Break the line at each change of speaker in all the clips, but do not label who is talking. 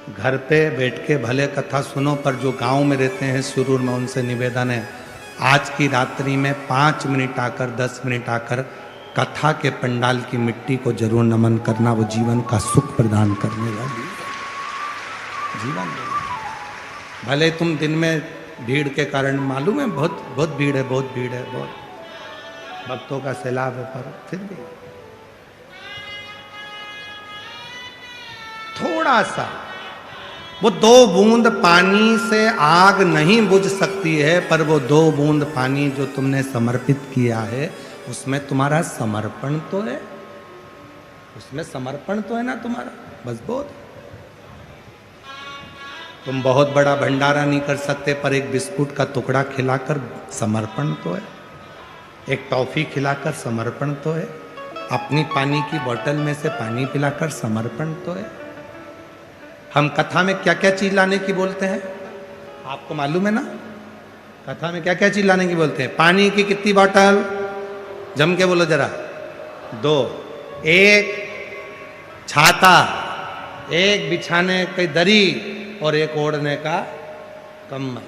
घर पे बैठ के भले कथा सुनो, पर जो गांव में रहते हैं सुरूर में, उनसे निवेदन है आज की रात्रि में 5 मिनट आकर 10 मिनट आकर कथा के पंडाल की मिट्टी को जरूर नमन करना। वो जीवन का सुख प्रदान करने वाली जीवन। भले तुम दिन में भीड़ के कारण, मालूम है बहुत बहुत भीड़ है, बहुत भीड़ है, बहुत भक्तों का सैलाब है, पर फिर भी थोड़ा सा, वो 2 बूंद पानी से आग नहीं बुझ सकती है, पर वो 2 बूंद पानी जो तुमने समर्पित किया है उसमें तुम्हारा समर्पण तो है, उसमें समर्पण तो है ना तुम्हारा, बस बहुत। तुम बहुत बड़ा भंडारा नहीं कर सकते, पर एक बिस्कुट का टुकड़ा खिलाकर समर्पण तो है, एक टॉफी खिलाकर समर्पण तो है, अपनी पानी की बोतल में से पानी पिलाकर समर्पण तो है। हम कथा में क्या क्या चीज लाने की बोलते हैं, आपको मालूम है ना? कथा में क्या क्या चीज लाने की बोलते हैं? पानी की कितनी बोतल? जम के बोलो जरा। 2, एक छाता, एक बिछाने की दरी और एक ओढ़ने का कम्बल।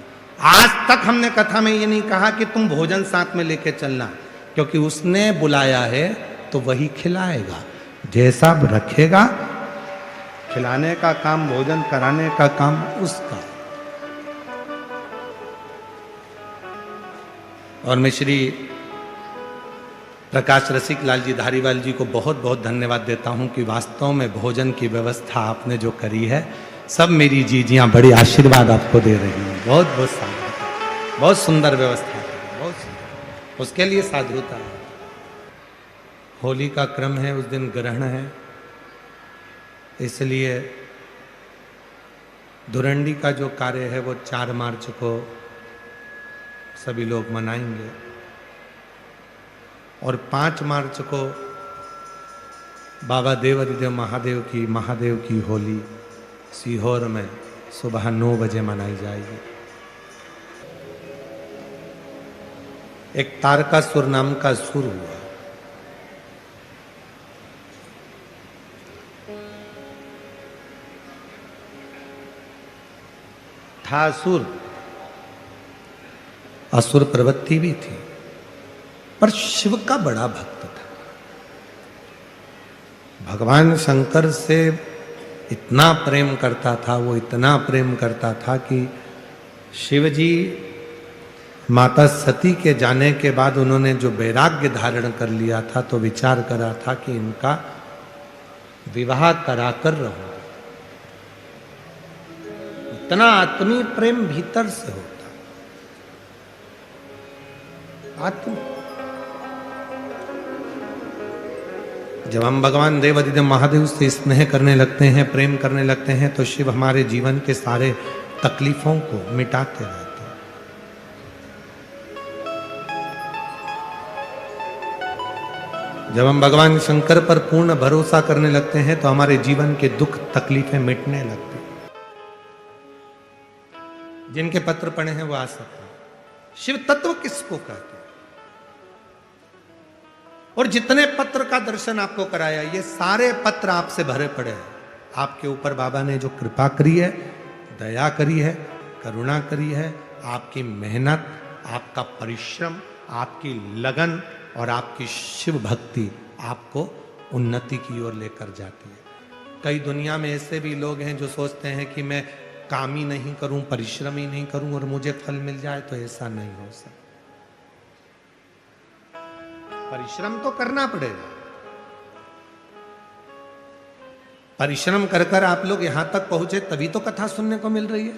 आज तक हमने कथा में ये नहीं कहा कि तुम भोजन साथ में लेके चलना, क्योंकि उसने बुलाया है तो वही खिलाएगा, जैसा रखेगा। खिलाने का काम, भोजन कराने का काम उसका। और मैं श्री प्रकाश रसिक लाल जी धारीवाल जी को बहुत बहुत धन्यवाद देता हूं कि वास्तव में भोजन की व्यवस्था आपने जो करी है, सब मेरी जीजियां बड़ी आशीर्वाद आपको दे रही हैं। बहुत बहुत साधुता, बहुत सुंदर व्यवस्था है, बहुत सुंदर। उसके लिए साधुता है। होली का क्रम है, उस दिन ग्रहण है, इसलिए धुरंडी का जो कार्य है वो 4 मार्च को सभी लोग मनाएंगे, और 5 मार्च को बाबा देवाधिदेव महादेव की होली सीहोर में सुबह 9 बजे मनाई जाएगी। एक तारकासुर नाम का सुर हुआ, था असुर, असुर प्रवृत्ति भी थी, पर शिव का बड़ा भक्त था। भगवान शंकर से इतना प्रेम करता था, वो इतना प्रेम करता था कि शिव जी माता सती के जाने के बाद उन्होंने जो वैराग्य धारण कर लिया था, तो विचार करा था कि इनका विवाह कराकर रहूं। इतना आत्मीय प्रेम भीतर से होता, आत्म। जब हम भगवान देवाधिदेव महादेव से स्नेह करने लगते हैं, प्रेम करने लगते हैं, तो शिव हमारे जीवन के सारे तकलीफों को मिटाते रहते हैं। जब हम भगवान शंकर पर पूर्ण भरोसा करने लगते हैं, तो हमारे जीवन के दुख तकलीफें मिटने लगती हैं। जिनके पत्र पढ़े हैं वो आ सकते हैं। शिव तत्व किसको कहते हैं? और जितने पत्र का दर्शन आपको कराया, ये सारे पत्र आपसे भरे पड़े हैं। आपके ऊपर बाबा ने जो कृपा करी है, दया करी है, करुणा करी है, आपकी मेहनत, आपका परिश्रम, आपकी लगन और आपकी शिव भक्ति आपको उन्नति की ओर लेकर जाती है। कई दुनिया में ऐसे भी लोग हैं जो सोचते हैं कि मैं काम ही नहीं करूं, परिश्रम ही नहीं करूं और मुझे फल मिल जाए, तो ऐसा नहीं हो सकता। परिश्रम तो करना पड़ेगा। परिश्रम कर कर आप लोग यहां तक पहुंचे, तभी तो कथा सुनने को मिल रही है।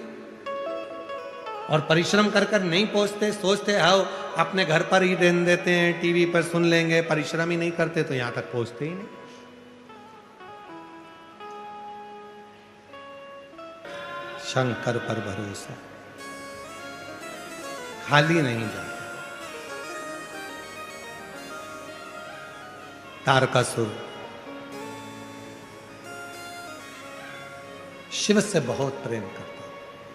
और परिश्रम कर कर नहीं पहुंचते, सोचते आओ अपने घर पर ही रहने देते हैं, टीवी पर सुन लेंगे, परिश्रम ही नहीं करते, तो यहां तक पहुंचते ही नहीं। शंकर पर भरोसा, खाली नहीं जाता। तारकासुर शिव से बहुत प्रेम करता,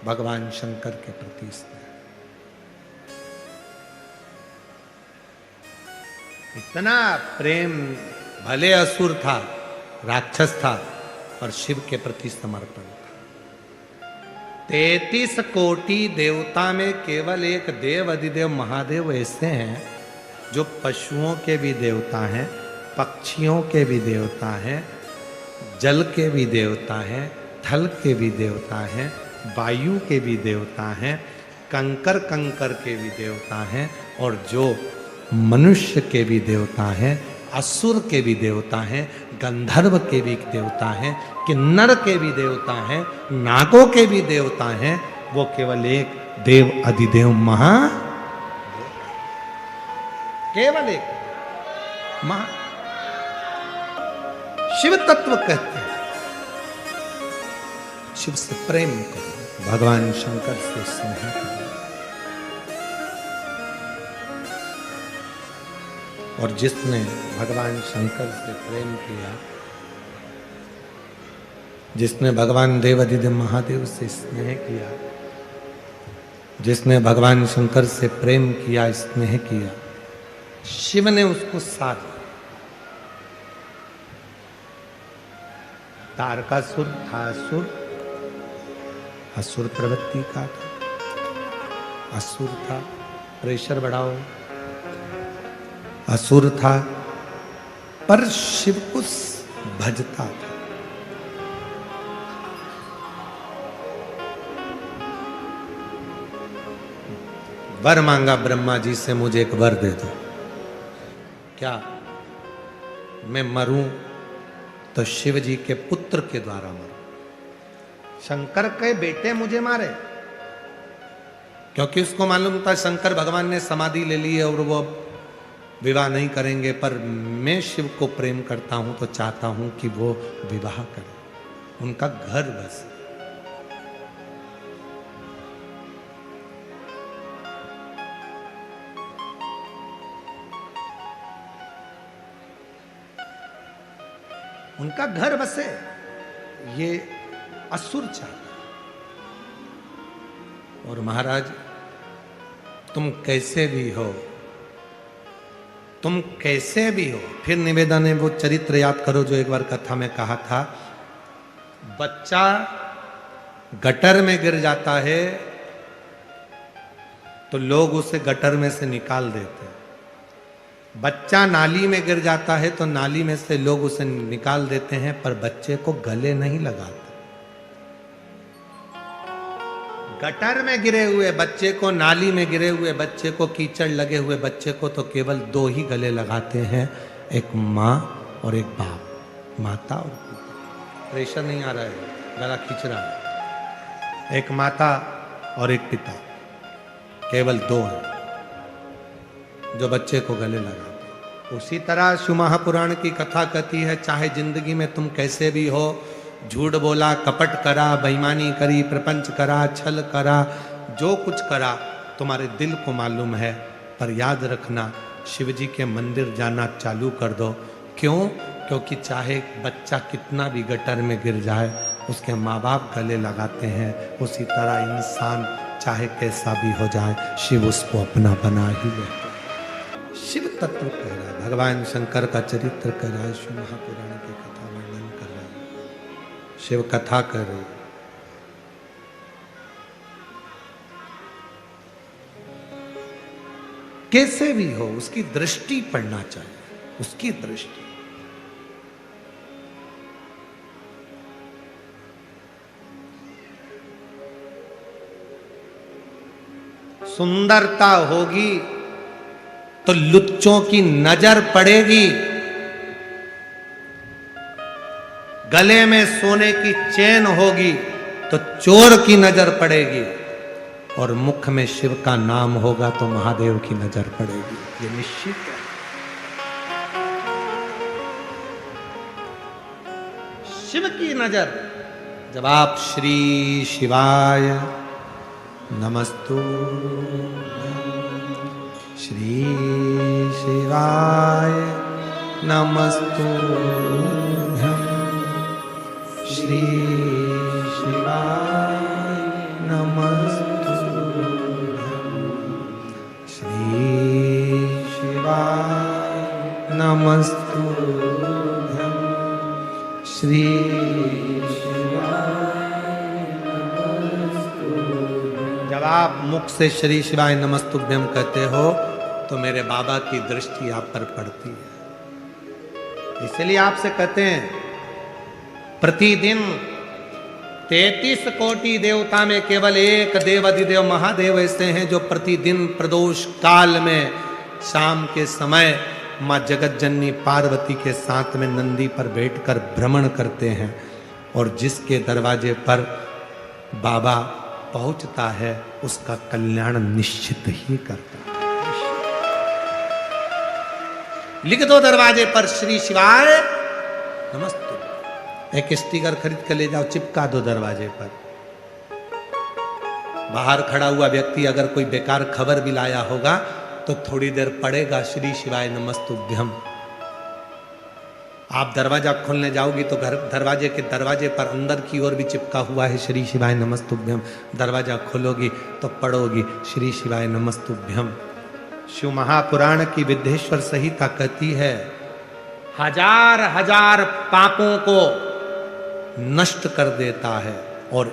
भगवान शंकर के प्रति स्नेह। इतना प्रेम, भले असुर था, राक्षस था, पर शिव के प्रति समर्पण था। 33 कोटि देवता में केवल एक देव अधिदेव महादेव ऐसे हैं जो पशुओं के भी देवता हैं, पक्षियों के भी देवता हैं, जल के भी देवता हैं, थल के भी देवता हैं, वायु के भी देवता हैं, कंकर कंकर के भी देवता हैं, और जो मनुष्य के भी देवता हैं, असुर के भी देवता हैं, गंधर्व के भी देवता हैं, किन्नर के भी देवता हैं, नागों के भी देवता हैं, वो केवल एक देव अधिदेव महा, केवल एक महा शिव तत्व कहते हैं। शिव से प्रेम करो, भगवान शंकर से स्नेह करो। और जिसने भगवान शंकर से प्रेम किया, जिसने भगवान देवाधिदेव महादेव से स्नेह किया, जिसने भगवान शंकर से प्रेम किया, स्नेह किया, शिव ने उसको साथ। तारकासुर था असुर, असुर प्रवृत्ति का था, असुर था, प्रेशर बढ़ाओ, असुर था, पर शिव को भजता था। वर मांगा ब्रह्मा जी से, मुझे एक वर दे दो। क्या मैं मरूं तो शिव जी के पुत्र के द्वारा मरूं। शंकर के बेटे मुझे मारे, क्योंकि उसको मालूम था शंकर भगवान ने समाधि ले ली है और वो विवाह नहीं करेंगे, पर मैं शिव को प्रेम करता हूं तो चाहता हूं कि वो विवाह करें, उनका घर बस। उनका घर बसे, ये असुर चाहता। और महाराज तुम कैसे भी हो, तुम कैसे भी हो, फिर निवेदन है वो चरित्र याद करो जो एक बार कथा में कहा था। बच्चा गटर में गिर जाता है तो लोग उसे गटर में से निकाल देते हैं, बच्चा नाली में गिर जाता है तो नाली में से लोग उसे निकाल देते हैं, पर बच्चे को गले नहीं लगाते। गटर में गिरे हुए बच्चे को, नाली में गिरे हुए बच्चे को, कीचड़ लगे हुए बच्चे को तो केवल दो ही गले लगाते हैं, एक माँ और एक बाप, माता और पिता। प्रेशर नहीं आ रहा है, गला खींच रहा है। एक माता और एक पिता, केवल दो हैं जो बच्चे को गले लगाते। उसी तरह शिव महापुराण की कथा कहती है, चाहे जिंदगी में तुम कैसे भी हो, झूठ बोला, कपट करा, बेईमानी करी, प्रपंच करा, छल करा, जो कुछ करा तुम्हारे दिल को मालूम है, पर याद रखना शिव जी के मंदिर जाना चालू कर दो। क्यों? क्योंकि चाहे बच्चा कितना भी गटर में गिर जाए, उसके माँ बाप गले लगाते हैं, उसी तरह इंसान चाहे कैसा भी हो जाए, शिव उसको अपना बना ही लेता। शिव तत्व कह रहा है, भगवान शंकर का चरित्र कह रहा है, शिव महापुराण की कथा वर्णन कर रहा है, शिव कथा कर रहे। कैसे भी हो उसकी दृष्टि पड़ना चाहिए, उसकी दृष्टि। सुंदरता होगी तो लुच्चों की नजर पड़ेगी, गले में सोने की चेन होगी तो चोर की नजर पड़ेगी, और मुख में शिव का नाम होगा तो महादेव की नजर पड़ेगी, ये निश्चित है। शिव की नजर, जब आप श्री शिवाय नमस्तु, श्री शिवाय नमस्तुभ्यं, श्री शिवाय नमस्तुभ्यं, श्री शिवाय नमस्तुभ्यं, श्री शिवाय नमस्तुभ्यं। जब आप मुख से श्री शिवाय नमस्तुभ्यम कहते हो तो मेरे बाबा की दृष्टि आप पर पड़ती है। इसलिए आपसे कहते हैं प्रतिदिन 33 कोटि देवता में केवल एक देव अधिदेव महादेव ऐसे हैं जो प्रतिदिन प्रदोष काल में शाम के समय मां जगत जननी पार्वती के साथ में नंदी पर बैठकर भ्रमण करते हैं, और जिसके दरवाजे पर बाबा पहुंचता है उसका कल्याण निश्चित ही करता है। लिख दो दरवाजे पर श्री शिवाय नमस्तुभ्यम। एक स्टिकर खरीद कर ले जाओ, चिपका दो दरवाजे पर। बाहर खड़ा हुआ व्यक्ति अगर कोई बेकार खबर भी लाया होगा तो थोड़ी देर पड़ेगा श्री शिवाय नमस्तुभ्यम। आप दरवाजा खोलने जाओगी तो घर दरवाजे के दरवाजे पर अंदर की ओर भी चिपका हुआ है श्री शिवाय नमस्तुभ्यम। दरवाजा खोलोगी तो पढ़ोगी श्री शिवाय नमस्तुभ्यम। शिव महापुराण की विद्येश्वर संहिता कहती है हजार हजार पापों को नष्ट कर देता है और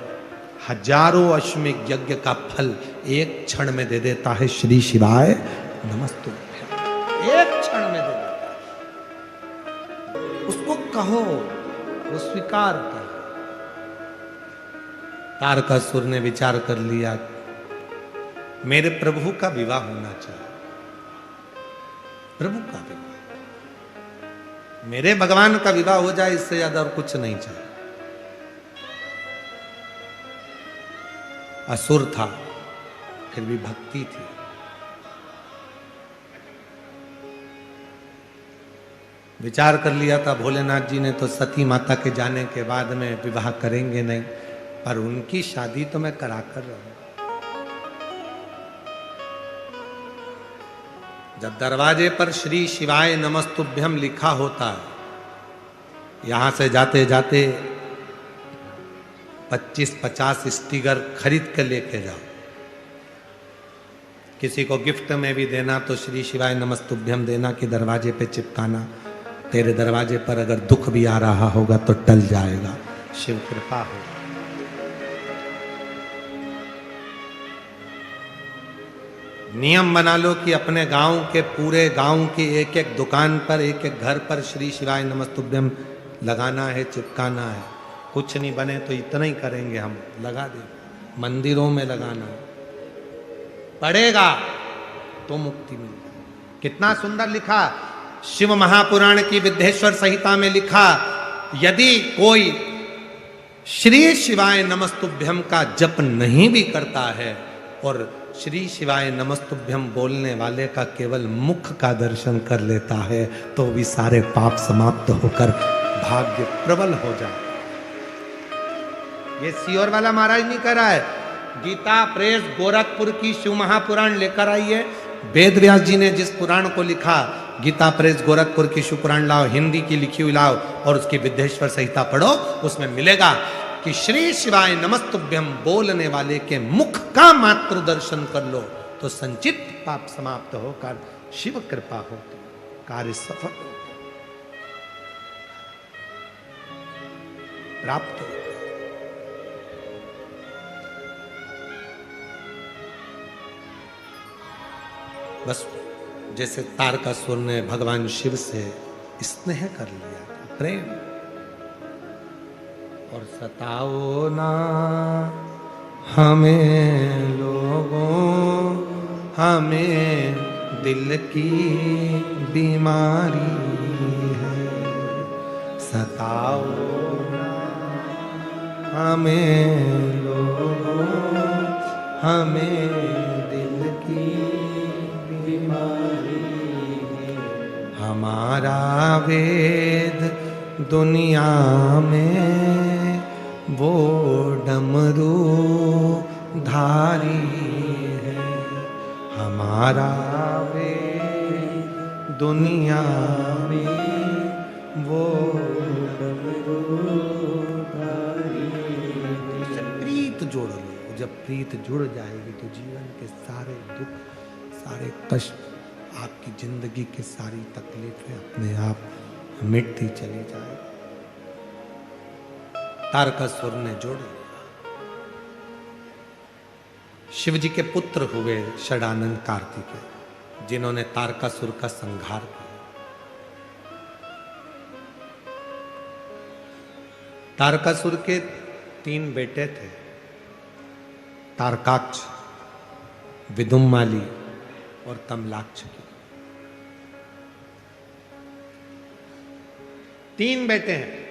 हजारों अश्वमेध यज्ञ का फल एक क्षण में दे देता है श्री शिवाय नमस्तुभ्यम। एक क्षण में दे देता है। उसको कहो, वो स्वीकार कर। तारकासुर ने विचार कर लिया मेरे प्रभु का विवाह होना चाहिए, प्रभु का विवाह, मेरे भगवान का विवाह हो जाए, इससे ज्यादा और कुछ नहीं चाहिए। असुर था फिर भी भक्ति थी। विचार कर लिया था भोलेनाथ जी ने तो सती माता के जाने के बाद में विवाह करेंगे नहीं, पर उनकी शादी तो मैं करा कर रहूंगा। जब दरवाजे पर श्री शिवाय नमस्तुभ्यम लिखा होता है, यहां से जाते जाते 25-50 स्टिकर खरीद कर लेके जाओ। किसी को गिफ्ट में भी देना तो श्री शिवाय नमस्तुभ्यम देना कि दरवाजे पे चिपकाना। तेरे दरवाजे पर अगर दुख भी आ रहा होगा तो टल जाएगा, शिव कृपा होगा। नियम बना लो कि अपने गांव के पूरे गांव की एक एक दुकान पर एक एक घर पर श्री शिवाय नमस्तुभ्यम लगाना है, चिपकाना है। कुछ नहीं बने तो इतना ही करेंगे, हम लगा देंगे। मंदिरों में लगाना पड़ेगा तो मुक्ति मिलेगी। कितना सुंदर लिखा शिव महापुराण की विद्येश्वर संहिता में लिखा, यदि कोई श्री शिवाय नमस्तुभ्यम का जप नहीं भी करता है और श्री शिवाय नमस्तुभ्यम बोलने वाले का केवल मुख का दर्शन कर लेता है तो भी सारे पाप समाप्त होकर भाग्य प्रबल हो जाए। ये सीओर वाला महाराज नहीं कर रहा है। गीता प्रेस गोरखपुर की शिव महापुराण लेकर आई है। वेद व्यास जी ने जिस पुराण को लिखा, गीता प्रेस गोरखपुर की शिव पुराण लाओ, हिंदी की लिखी हुई लाओ और उसकी विद्येश्वर संहिता पढ़ो। उसमें मिलेगा कि श्री शिवाय नमस्तुभ्यम बोलने वाले के मुख का मात्र दर्शन कर लो तो संचित पाप समाप्त होकर शिव कृपा होती, कार्य सफल प्राप्त हो। बस जैसे तारकासुर ने भगवान शिव से स्नेह कर लिया, प्रेम, और सताओ ना हमें लोगों, हमें दिल की बीमारी है। सताओ ना हमें लोगों, हमें दिल की बीमारी है। हमारा वेद दुनिया में वो डमरू धारी है। हमारा वेद दुनिया में वो डमरू धारी है। प्रीत जोड़ लो, जब प्रीत जुड़ जाएगी तो जीवन के सारे दुख, सारे कष्ट, आपकी जिंदगी की सारी तकलीफें अपने आप मिटती चली जाए। तारकासुर ने जोड़ लिया। शिव जी के पुत्र हुए षडानंद कार्तिकेय, जिन्होंने तारकासुर का संहार किया। तारकासुर के 3 बेटे थे, तारकाक्ष, विदुम्माली और कमलाक्ष की। 3 बेटे हैं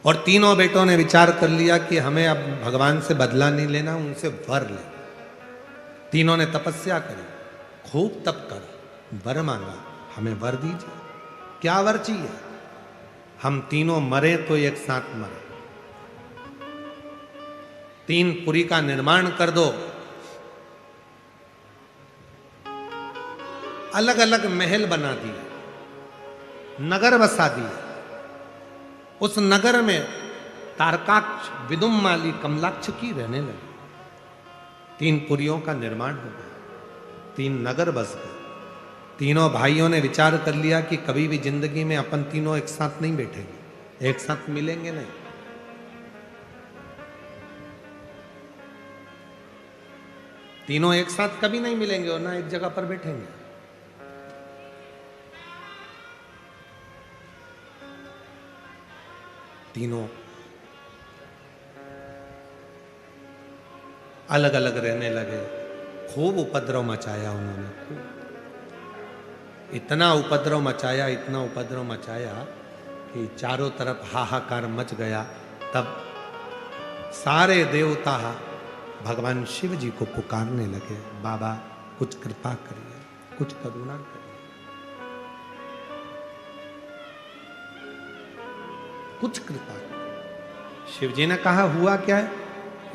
और तीनों बेटों ने विचार कर लिया कि हमें अब भगवान से बदला नहीं लेना, उनसे वर ले। तीनों ने तपस्या करी, खूब तप कर वर मांगा, हमें वर दीजिए। क्या वर चाहिए? हम तीनों मरे तो एक साथ मरे, 3 पुरी का निर्माण कर दो, अलग अलग महल बना दिए, नगर बसा दिए। उस नगर में तारकाक्ष, विदुम्माली, कमलाक्ष की रहने लगी। 3 पुरियों का निर्माण हो गया, 3 नगर बस गए। तीनों भाइयों ने विचार कर लिया कि कभी भी जिंदगी में अपन तीनों एक साथ नहीं बैठेंगे, एक साथ मिलेंगे नहीं। तीनों एक साथ कभी नहीं मिलेंगे और ना एक जगह पर बैठेंगे। तीनों अलग अलग रहने लगे। खूब उपद्रव मचाया उन्होंने, इतना उपद्रव मचाया, इतना उपद्रव मचाया कि चारों तरफ हाहाकार मच गया। तब सारे देवता भगवान शिव जी को पुकारने लगे, बाबा कुछ कृपा करिए, कुछ करुणा करिए, कुछ कृपा करिए। शिव जी ने कहा, हुआ क्या है?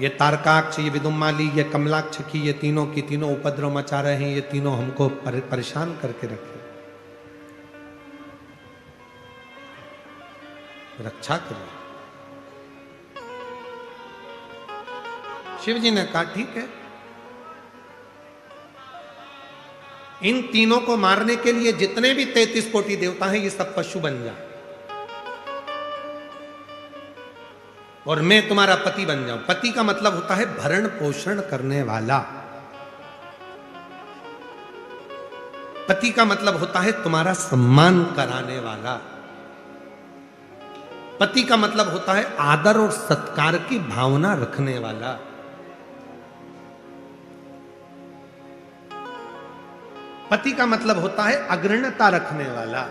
ये तारकाक्ष, ये विदुम्माली, ये कमलाक्ष की, ये तीनों की तीनों उपद्रव मचा रहे हैं, ये तीनों हमको परेशान करके रखे, रक्षा करिए। शिव जी ने कहा, ठीक है, इन तीनों को मारने के लिए जितने भी 33 कोटि देवता हैं, ये सब पशु बन जाए और मैं तुम्हारा पति बन जाऊं। पति का मतलब होता है भरण पोषण करने वाला। पति का मतलब होता है तुम्हारा सम्मान कराने वाला। पति का मतलब होता है आदर और सत्कार की भावना रखने वाला। पति का मतलब होता है अग्रणता रखने वाला।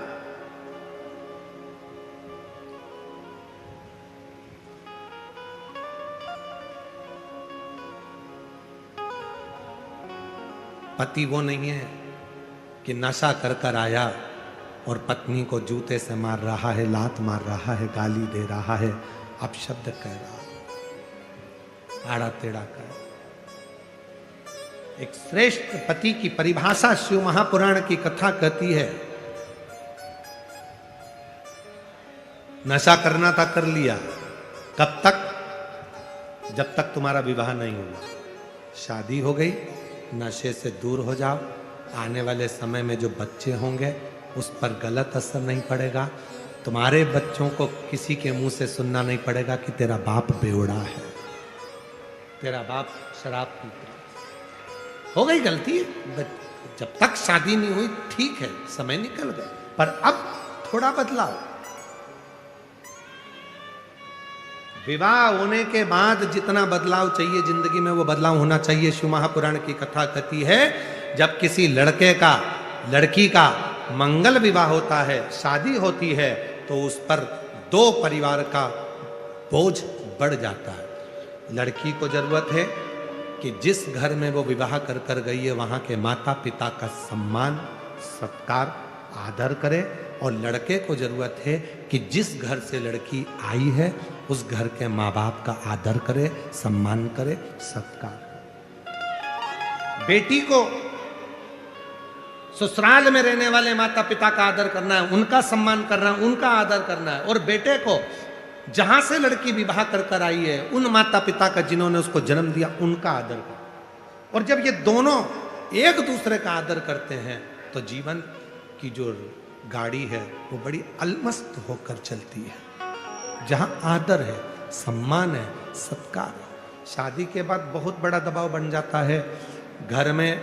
पति वो नहीं है कि नशा कर कर आया और पत्नी को जूते से मार रहा है, लात मार रहा है, गाली दे रहा है, अपशब्द कह रहा है, आड़ा टेढ़ा कह। एक श्रेष्ठ पति की परिभाषा शिव महापुराण की कथा कहती है, नशा करना था कर लिया, कब तक? जब तक तुम्हारा विवाह नहीं हुआ। शादी हो गई, नशे से दूर हो जाओ, आने वाले समय में जो बच्चे होंगे उस पर गलत असर नहीं पड़ेगा। तुम्हारे बच्चों को किसी के मुंह से सुनना नहीं पड़ेगा कि तेरा बाप बेवड़ा है, तेरा बाप शराब पीता है। हो गई गलती, जब तक शादी नहीं हुई ठीक है, समय निकल गए, पर अब थोड़ा बदलाव। विवाह होने के बाद जितना बदलाव चाहिए जिंदगी में, वो बदलाव होना चाहिए। शिव महापुराण की कथा कहती है, जब किसी लड़के का, लड़की का मंगल विवाह होता है, शादी होती है, तो उस पर 2 परिवार का बोझ बढ़ जाता है। लड़की को जरूरत है कि जिस घर में वो विवाह कर कर गई है, वहां के माता पिता का सम्मान, सत्कार, आदर करे, और लड़के को जरूरत है कि जिस घर से लड़की आई है उस घर के माँ बाप का आदर करे, सम्मान करे, सत्कार करे। बेटी को ससुराल में रहने वाले माता पिता का आदर करना है, उनका सम्मान करना है, उनका आदर करना है। और बेटे को जहां से लड़की विवाह कर कर आई है, उन माता पिता का जिन्होंने उसको जन्म दिया, उनका आदर करना। और जब ये दोनों एक दूसरे का आदर करते हैं तो जीवन की जो गाड़ी है वो बड़ी अलमस्त होकर चलती है। जहां आदर है, सम्मान है, सत्कार है। शादी के बाद बहुत बड़ा दबाव बन जाता है। घर में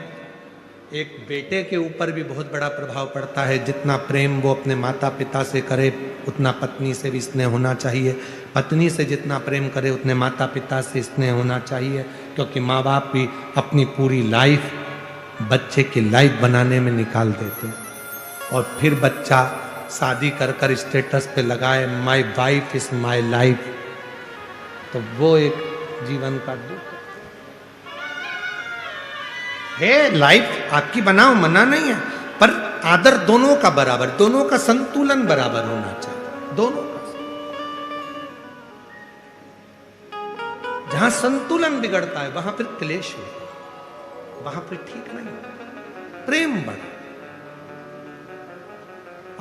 एक बेटे के ऊपर भी बहुत बड़ा प्रभाव पड़ता है। जितना प्रेम वो अपने माता पिता से करे उतना पत्नी से भी स्नेह होना चाहिए। पत्नी से जितना प्रेम करे उतने माता पिता से स्नेह होना चाहिए, क्योंकि माँ बाप भी अपनी पूरी लाइफ बच्चे की लाइफ बनाने में निकाल देते हैं। और फिर बच्चा शादी कर कर स्टेटस पे लगाए my wife is my life, तो वो एक जीवन का दुख है। लाइफ आपकी बनाओ, मना नहीं है, पर आदर दोनों का बराबर, दोनों का संतुलन बराबर होना चाहिए। दोनों का, जहां संतुलन बिगड़ता है वहां फिर क्लेश होता है, वहां फिर ठीक नहीं होता। प्रेम बढ़ा,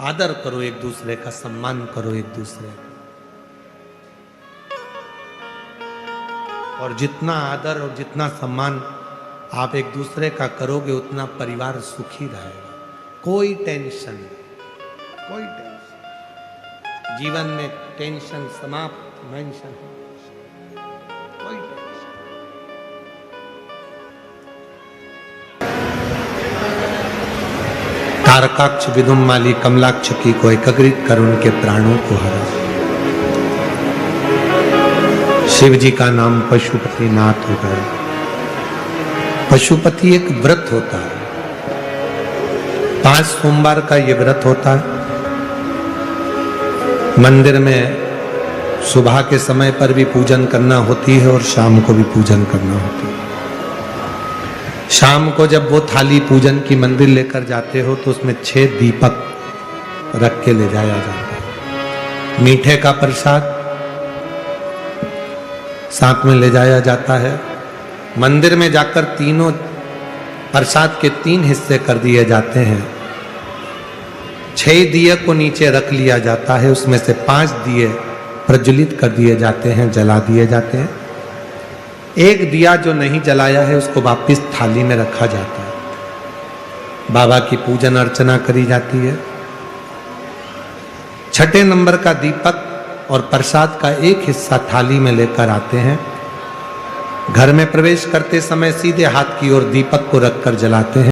आदर करो एक दूसरे का, सम्मान करो एक दूसरे का। और जितना आदर और जितना सम्मान आप एक दूसरे का करोगे उतना परिवार सुखी रहेगा। कोई टेंशन नहीं, कोई टेंशन, जीवन में टेंशन समाप्त, मेंशन कोई टेंशन। तारकाक्ष विदुम्माली कमलाक्ष की को एकाग्रित कर उनके प्राणों को हरा। शिव जी का नाम पशुपति नाथ हो गया। पशुपति एक व्रत होता है, 5 सोमवार का ये व्रत होता है। मंदिर में सुबह के समय पर भी पूजन करना होती है और शाम को भी पूजन करना होती है। शाम को जब वो थाली पूजन की मंदिर लेकर जाते हो तो उसमें 6 दीपक रख के ले जाया जाता है। मीठे का प्रसाद साथ में ले जाया जाता है। मंदिर में जाकर तीनों प्रसाद के 3 हिस्से कर दिए जाते हैं। 6 दिए को नीचे रख लिया जाता है, उसमें से 5 दिए प्रज्वलित कर दिए जाते हैं, जला दिए जाते हैं। एक दिया जो नहीं जलाया है उसको वापस थाली में रखा जाता है। बाबा की पूजन अर्चना करी जाती है। 6ठे नंबर का दीपक और प्रसाद का एक हिस्सा थाली में लेकर आते हैं। घर में प्रवेश करते समय सीधे हाथ की ओर दीपक को रखकर जलाते हैं।